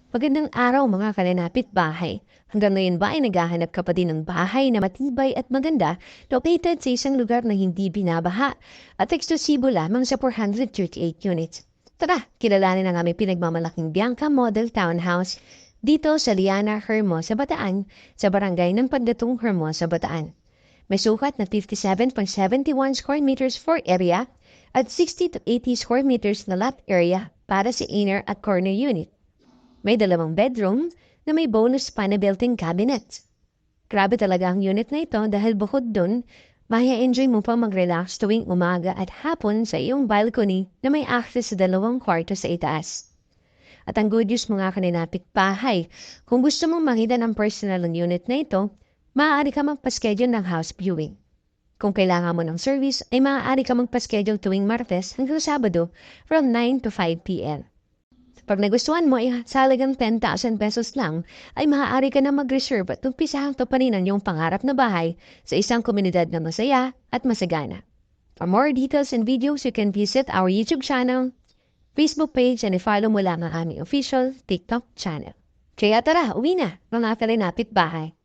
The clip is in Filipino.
Magandang araw mga kalinapit bahay. Hanggang ngayon ba ay naghahanap ka pa din ng bahay na matibay at maganda, located sa isang lugar na hindi binabaha at eksklusibo lamang sa 438 units? Tara, kilalanin ang aming pinagmamalaking Bianca Model Townhouse dito sa Liana, Hermosa, Bataan, sa barangay ng Pagdatong Hermosa, Bataan. May sukat na 57.71 square meters for area at 60 to 80 square meters na lot area para sa inner at corner unit. May 2 bedroom na may bonus pa na built-in cabinet. Grabe talaga ang unit na ito dahil bukod dun, maya-enjoy mo pa mag-relax tuwing umaga at hapon sa iyong balcony na may access sa 2 kwarto sa itaas. At ang good news mga kaninapit bahay, kung gusto mong makita ng personal ng unit na ito, maaari ka magpa-schedule ng house viewing. Kung kailangan mo ng service, ay maaari ka magpa-schedule tuwing Martes hanggang Sabado from 9 to 5 p.m. Pag nagustuhan mo ay sa halagang 10,000 pesos lang, ay maaari ka na mag-reserve at umpisahang tuparin ang iyong pangarap na bahay sa isang komunidad na masaya at masagana. For more details and videos, you can visit our YouTube channel, Facebook page, and i-follow mo lang ang aming official TikTok channel. Kaya tara, uwi na, mga kalinapit bahay.